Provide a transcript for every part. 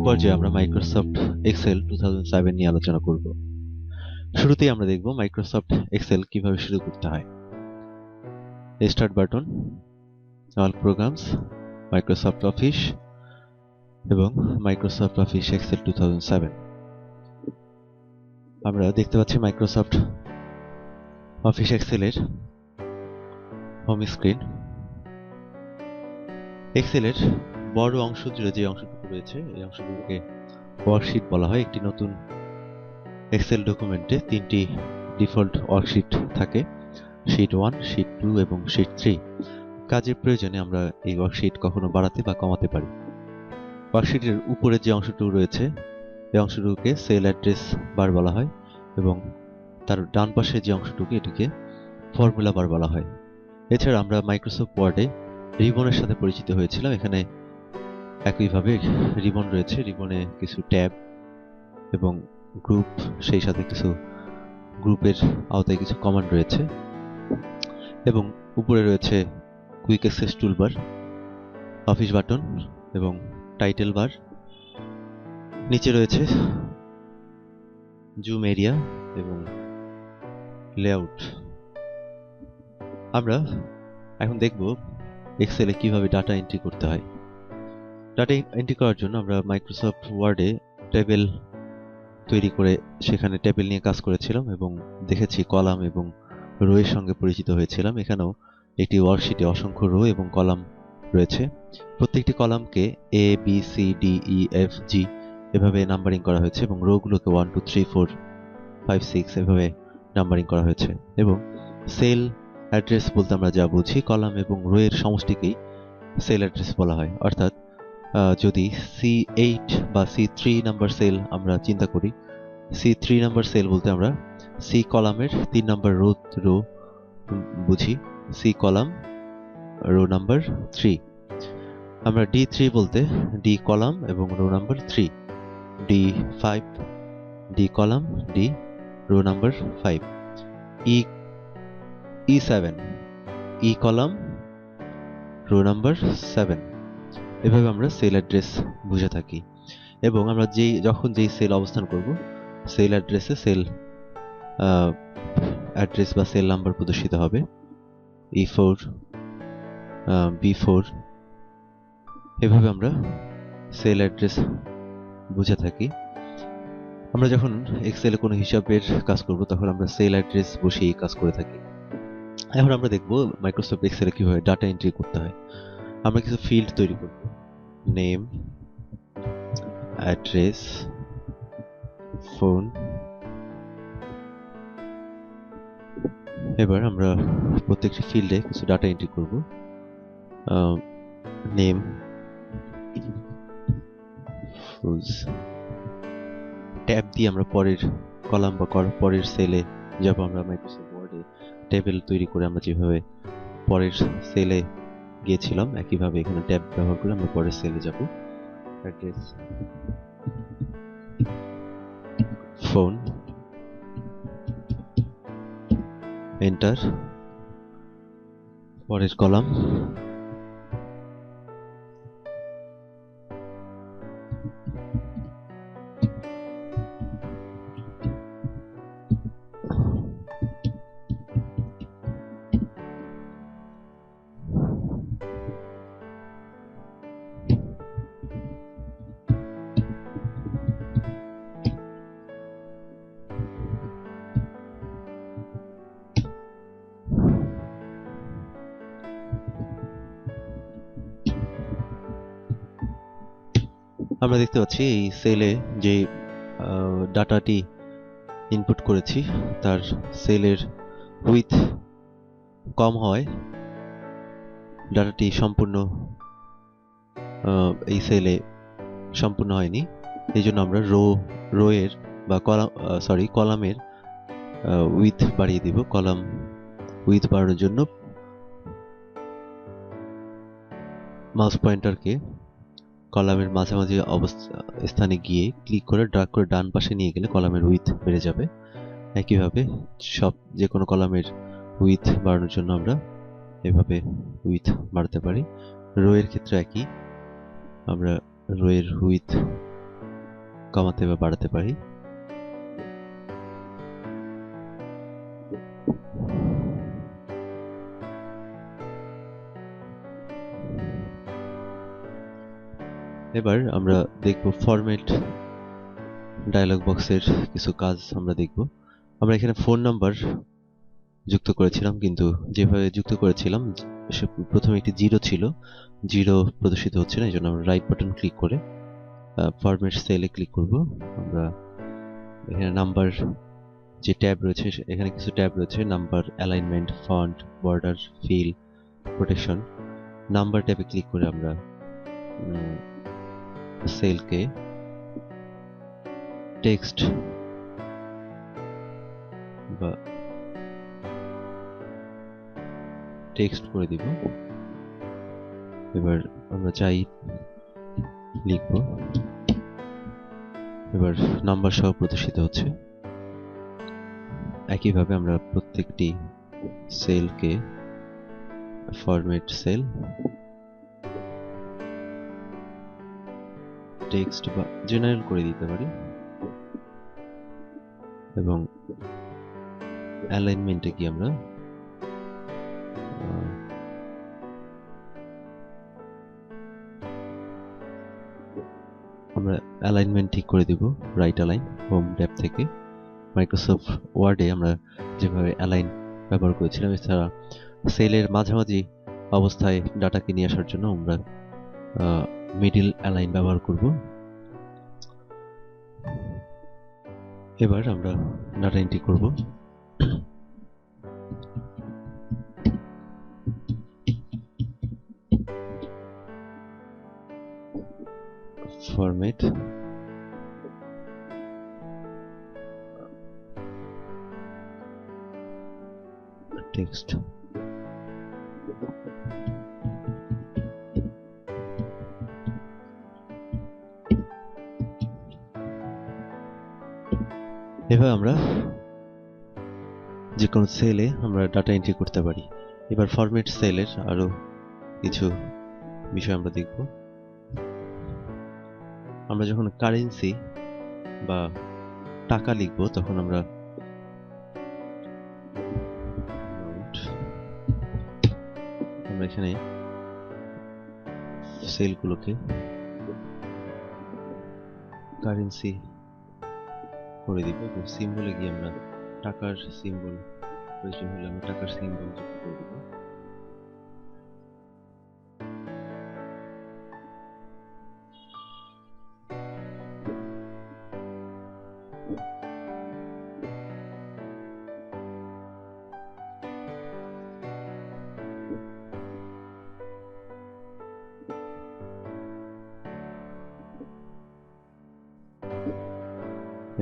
পর্যায়ে আমরা Microsoft Excel 2007 নিয়ে আলোচনা করব। শুরুতেই আমরা দেখব মাইক্রোসফট এক্সেল কিভাবে শুরু করতে হয়। Start button, all programs, Microsoft office এবং মাইক্রোসফট অফিস এক্সেল 2007। আমরা দেখতে পাচ্ছি মাইক্রোসফট অফিস এক্সেলের হোম স্ক্রিন। এক্সেলের বড় অংশ জুড়ে যে অংশটুকু রয়েছে এই অংশগুলোকে ওয়ার্কশিট বলা হয়। একটি নতুন এক্সেল ডকুমেন্টে তিনটি ডিফল্ট ওয়ার্কশিট থাকে, শীট 1, শীট 2 এবং শীট 3। কাজের প্রয়োজনে আমরা এই ওয়ার্কশিট কখনো বাড়াতে বা কমাতে পারি। ওয়ার্কশিটের উপরে যে অংশটুকু রয়েছে এই অংশটুকুকে সেল অ্যাড্রেস বার বলা হয় এবং তার ডান পাশে যে অংশটুকু এটিকে ফর্মুলা বার বলা হয়। এছাড়া আমরা মাইক্রোসফট ওয়ার্ডে রিবনের সাথে পরিচিত হয়েছিলাম। এখানে একইভাবে রিবন রয়েছে, রিবনে কিছু ট্যাব এবং গ্রুপ, সেই সাথে কিছু গ্রুপের আওতায় কিছু কমান্ড রয়েছে এবং উপরে রয়েছে quick access toolbar, office button এবং টাইটেল বার। নিচে রয়েছে জুম এরিয়া এবং লেআউট। আমরা এখন দেখব এক্সেলে কিভাবে ডাটা এন্ট্রি করতে হয়। ডাটা এন্ট্রি করার জন্য আমরা মাইক্রোসফট ওয়ার্ডে টেবিল তৈরি করে সেখানে টেবিল নিয়ে কাজ করেছিলাম এবং দেখেছি কলাম এবং রো এর সঙ্গে পরিচিত হয়েছিলাম। এখানেও একটি ওয়ার্কশিটে অসংখ্য রো এবং কলাম রয়েছে। প্রত্যেকটি কলামকে A B C D E F G এভাবে নাম্বারিং করা হয়েছে এবং রো গুলোকে 1 2 3 4 5 6 এভাবে নাম্বারিং করা হয়েছে। এবং সেল অ্যাড্রেস বলতে আমরা যা বুঝি, কলাম এবং রো এর সমষ্টিকেই সেল অ্যাড্রেস বলা হয়। অর্থাৎ যদি C8 বা C3 নাম্বার সেল আমরা চিন্তা করি, C3 নাম্বার সেল বলতে আমরা সি কলামের 3 নাম্বার রো বুঝি, সি কলাম রো নাম্বার 3। আমরা D3 বলতে ডি কলাম এবং rho number 3, D5 D column D rho number 5, E7 ই কলাম রো নাম্বার 7। এভাবে আমরা সেল অ্যাড্রেস বুঝে থাকি এবং আমরা যখন যেই সেল অবস্থান করব সেল অ্যাড্রেসে সেল অ্যাড্রেস বা সেল নাম্বার প্রদর্শিত হবে, E4 B4। এভাবে আমরা সেল অ্যাড্রেস বুঝে থাকি। আমরা যখন এক্সেলে কোনো হিসাবের কাজ করব তখন আমরা সেল অ্যাড্রেস বসিয়ে কাজ করে থাকি। এখন আমরা দেখব মাইক্রোসফট এক্সেলে কিভাবে ডাটা এন্ট্রি করতে হয়। আমরা কিছু ফিল্ড তৈরি করব, নেম, অ্যাড্রেস, ফোন। এবার আমরা প্রত্যেকটি ফিল্ডে কিছু ডাটা এন্ট্রি করব। নেম, ট্যাব দিয়ে আমরা পরের কলাম বা পরের সেলে যাব। আমরা মাইক্রোসফট ওয়ার্ডে টেবিল তৈরি করে আমরা যেভাবে পরের সেলে গিয়েছিলাম একইভাবে এখানে ট্যাব ব্যবহার করে আমরা পরের সেলে যাব। অ্যাড্রেস, ফোন, এন্টার, পরের কলাম, আমরা দেখতে পাচ্ছি এই সেলে যে ডাটাটি ইনপুট করেছি তার সেলের উইথ কম হয়, ডাটাটি সম্পূর্ণ এই সেলে সম্পূর্ণ হয়নি। এই জন্য আমরা রো এর বা কলামের উইথ বাড়িয়ে দিব। কলাম উইথ বাড়ানোর জন্য মাউস পয়েন্টারকে কলামের মাঝামাঝি স্থানে গিয়ে ক্লিক করে ড্র্যাগ করে ডান পাশে নিয়ে গেলে কলামের উইথ বেড়ে যাবে। একইভাবে যে কোনো কলামের উইথ বাড়ানোর জন্য আমরা এভাবে উইথ বাড়াতে পারি। রো এর ক্ষেত্রে একই, আমরা রো এর উইথ কমাতে বা বাড়াতে পারি। এবার আমরা দেখব ফরম্যাট ডায়লগ বক্সের কিছু কাজ আমরা দেখব। আমরা এখানে ফোন নাম্বার যুক্ত করেছিলাম, কিন্তু যেভাবে যুক্ত করেছিলাম প্রথমে একটি জিরো ছিল, জিরো প্রদর্শিত হচ্ছে না। এই জন্য আমরা রাইট বাটন ক্লিক করে ফরম্যাট সেলে ক্লিক করব। আমরা এখানে নাম্বার যে ট্যাব রয়েছে, এখানে কিছু ট্যাব রয়েছে: number, alignment, font, border, fill, protection. Number ট্যাবে ক্লিক করে আমরা সেলকে টেক্সট বা টেক্সট করে দিব। এবার আমরা চাই লিখব। এবার নাম্বার সহ প্রদর্শিত হচ্ছে। একইভাবে আমরা প্রত্যেকটি সেলকে ফরম্যাট সেল, টেক্সট বা জেনারেল করে দিতে পারি এবং অ্যালাইনমেন্টে কি আমরা অ্যালাইনমেন্ট ঠিক করে দিব। রাইট অ্যালাইন হোম ট্যাব থেকে। মাইক্রোসফট ওয়ার্ডে আমরা যেভাবে অ্যালাইন ব্যবহার করেছিলাম, এছাড়া সেলের মাঝামাঝি অবস্থায় ডাটাকে নিয়ে আসার জন্য আমরা মিডল অ্যালাইন ব্যবহার করব। এবার আমরা ডাটা এন্ট্রি করব। Format text. এবার আমরা যে কোনো সেলে আমরা ডাটা এন্ট্রি করতে পারি। এবার ফরম্যাট সেলের আরো কিছু বিষয় আমরা দেখব। আমরা যখন কারেন্সি বা টাকা লিখব, তখন আমরা এখানে সেলগুলোকে কারেন্সি করে দিব এবং সিম্বলে গিয়ে আমরা টাকার সিম্বল, প্রয়োজন হলে আমরা টাকার সিম্বল যুক্ত করে দিব।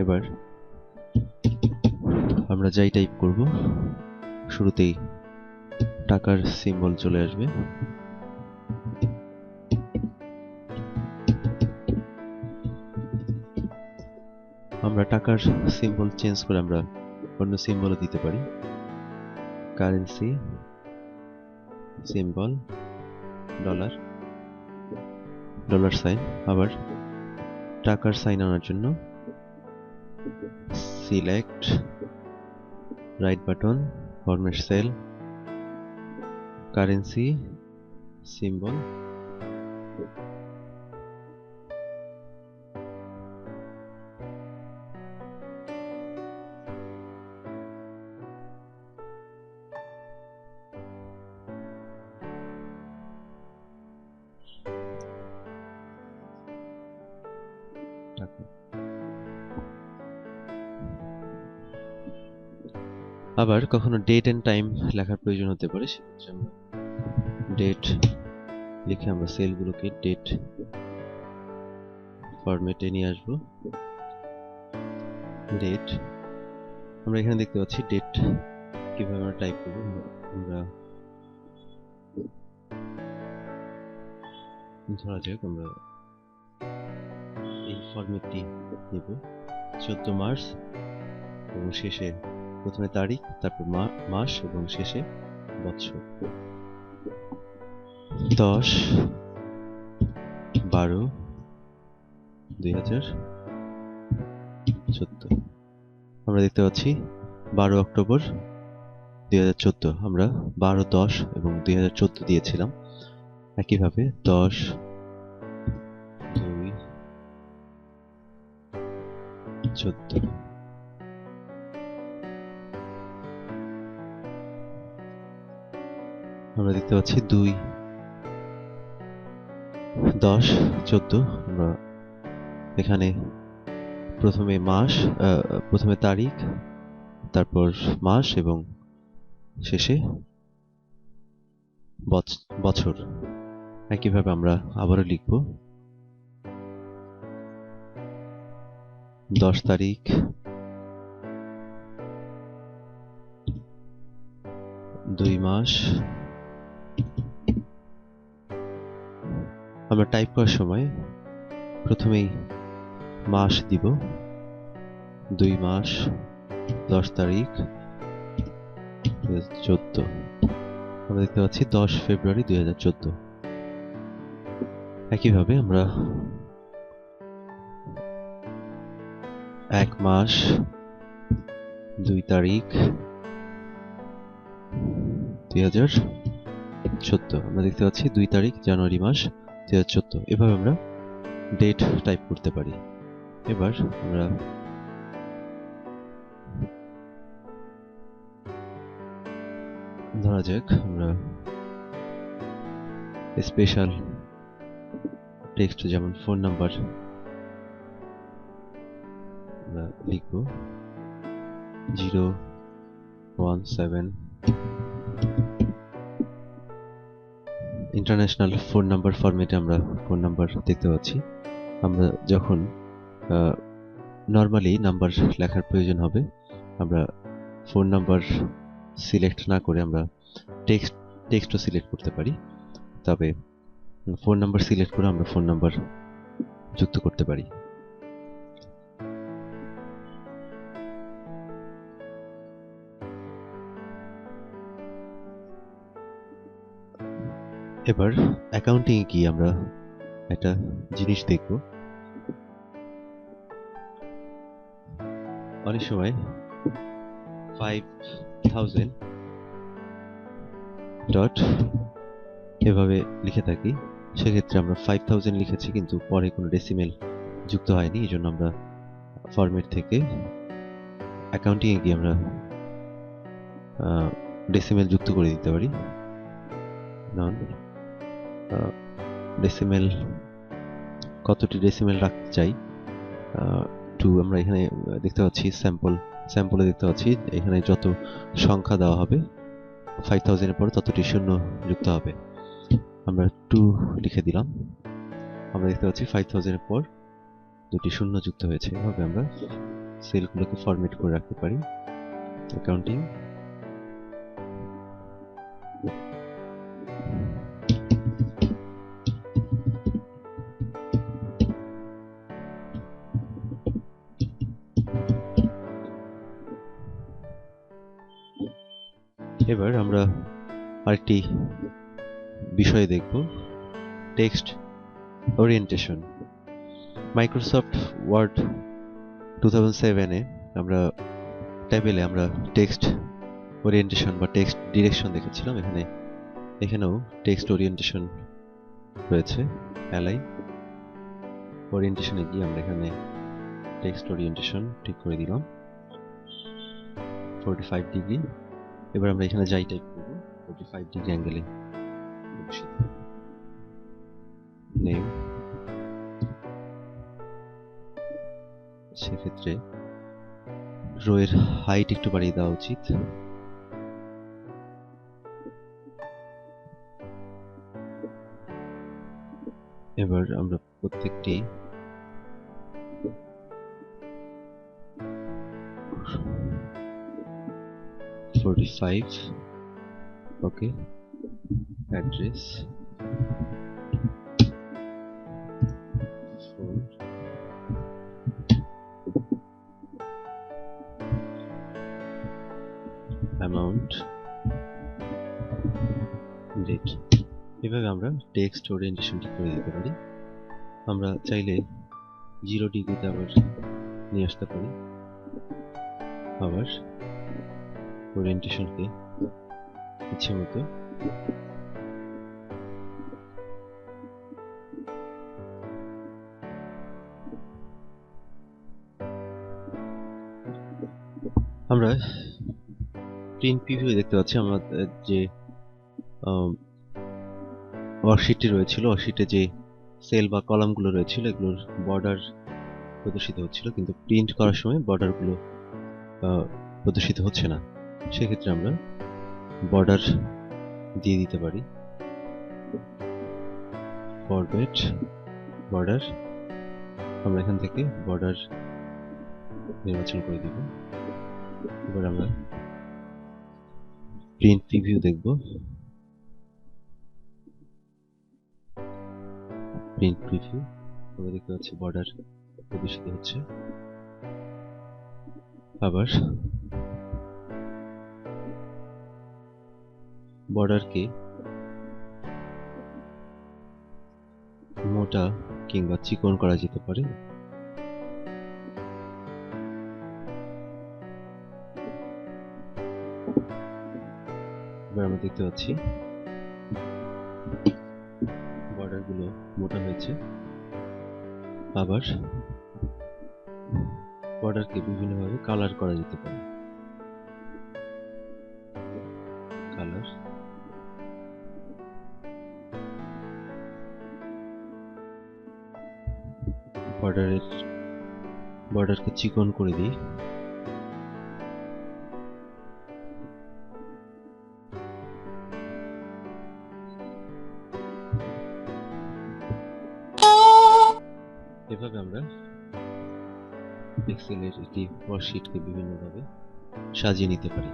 এবার আমরা যাই টাইপ করব, শুরুতেই টাকার সিম্বল চলে আসবে। আমরা টাকার সিম্বল চেঞ্জ করে আমরা অন্য সিম্বলও দিতে পারি। Currency symbol dollar, dollar sign. আবার টাকার সাইন আনার জন্য select, right button, format cell, currency symbol, টাকা। আবার কখনো ডেট এন্ড টাইম লেখার প্রয়োজন হতে পারে, সেক্ষেত্রে আমরা ডেট লিখে আমরা সেলগুলোকে ডেট ফরম্যাটে নিয়ে আসবো। ডেট আমরা এখানে দেখতে পাচ্ছি ডেট কিভাবে আমরা টাইপ করব। আমরা ধরা যাক আমরা এই ফরম্যাটটি নেব। 14 মার্চ এবং শেষে প্রথমে তারিখ, তারপর মাস এবং শেষে বছর। 10/12/2022 14 আমরা দেখতে পাচ্ছি 12 অক্টোবর 2014 আমরা 12, 10 এবং 2014 দিয়েছিলাম। একইভাবে 10, 2, 14 আমরা দেখতে পাচ্ছি 2, 10, 14 আমরা এখানে প্রথমে তারিখ, তারপর মাস এবং শেষে বছর। একইভাবে আমরা আবারও লিখব 10 তারিখ, 2 মাস। আমরা টাইপ করার সময় প্রথমেই মাস দিব, 2 মাস, 10 তারিখ, 2014। আমরা দেখতে পাচ্ছি 10 ফেব্রুয়ারি 2014। একইভাবে আমরা 1 মাস, 2 তারিখ, 2014। আমরা দেখতে পাচ্ছি 2 তারিখ জানুয়ারি মাস 2014। এভাবে আমরা ডেট টাইপ করতে পারি। এবার আমরা ধরা যাক আমরা স্পেশাল টেক্সট যেমন ফোন নাম্বার আমরা লিখব 017। ইন্টারন্যাশনাল ফোন নাম্বার ফরম্যাটে আমরা ফোন নাম্বার দেখতে পাচ্ছি। আমরা যখন নর্মালি নাম্বার লেখার প্রয়োজন হবে, আমরা ফোন নাম্বার সিলেক্ট না করে আমরা টেক্সটও সিলেক্ট করতে পারি। তবে ফোন নাম্বার সিলেক্ট করে আমরা ফোন নাম্বার যুক্ত করতে পারি। এবার অ্যাকাউন্টিং এ গিয়ে আমরা একটা জিনিস দেখব। অনেক সময় 5000 ডট এভাবে লিখে থাকি, সেক্ষেত্রে আমরা 5000 লিখেছি কিন্তু পরে কোনো ডেসিমেল যুক্ত হয়নি। এই জন্য আমরা ফরম্যাট থেকে অ্যাকাউন্টিং এ গিয়ে আমরা ডেসিমেল যুক্ত করে দিতে পারি। নন ডেসিমেল, কতটি ডেসিমেল রাখতে চাই, আমরা এখানে দেখতে পাচ্ছি স্যাম্পলে দেখতে পাচ্ছি এখানে যত সংখ্যা দেওয়া হবে 5000 এর পরে ততটি শূন্য যুক্ত হবে। আমরা 2 লিখে দিলাম। আমরা দেখতে পাচ্ছি 5000 এর পর দুটি শূন্য যুক্ত হয়েছে। এভাবে আমরা সেলগুলোকে ফরম্যাট করে রাখতে পারি। অ্যাকাউন্টিং এবার আমরা আরেকটি বিষয় দেখব, টেক্সট ওরিয়েন্টেশন। মাইক্রোসফট ওয়ার্ড 2007 এ আমরা টেবিলে আমরা টেক্সট ওরিয়েন্টেশন বা টেক্সট ডিরেকশন দেখেছিলাম। এখানেও টেক্সট ওরিয়েন্টেশন রয়েছে। অ্যালাইন ওরিয়েন্টেশনে গিয়ে আমরা এখানে টেক্সট ওরিয়েন্টেশন ঠিক করে দিলাম 45 ডিগ্রি। এবার আমরা এখানে যাই টাইপ করব 45 ডিগ্রি অ্যাঙ্গেলে নেম। সেক্ষেত্রে রো এর হাইট একটু বাড়িয়ে দেওয়া উচিত। এবার আমরা প্রত্যেকটি okay. Address, phone, amount, date. এভাবে আমরা টেক্সট ওরিয়েন্টেশন ঠিক করে দিতে পারি। আমরা চাইলে 0 ডিগ্রিতে আবার নিয়ে আসতে পারি। আবার ওরিয়েন্টেশনকে ইচ্ছে মতো আমরা প্রিন্ট প্রিভিউ দেখতে পাচ্ছি। আমাদের যে ওয়ার্কশিটটি রয়েছিল, ওয়ার্কশিটে যে সেল বা কলামগুলো রয়েছিল এগুলোর বর্ডার প্রদর্শিত হচ্ছিল, কিন্তু প্রিন্ট করার সময় বর্ডারগুলো প্রদর্শিত হচ্ছে না। সেক্ষেত্রে আমরা বর্ডার দিয়ে দিতে পারি। ফরম্যাট বর্ডার, আমরা এখান থেকে বর্ডার নির্বাচন করে দিব। এবার আমরা প্রিন্ট প্রিভিউ দেখব। প্রিন্ট প্রিভিউ, আমরা দেখতে পাচ্ছি বর্ডার প্রদর্শিত হচ্ছে। আবার বর্ডারকে মোটা কিংবা চিকন করা যেতে পারে। এবার আমরা দেখতে পাচ্ছি বর্ডারগুলো মোটা হয়েছে। আবার বর্ডারকে বিভিন্নভাবে কালার করা যেতে পারে। কালার, বর্ডারকে চিকন করে দিই। এভাবে আমরা এক্সেলের একটি ওয়ার্কশিটকে বিভিন্নভাবে সাজিয়ে নিতে পারি।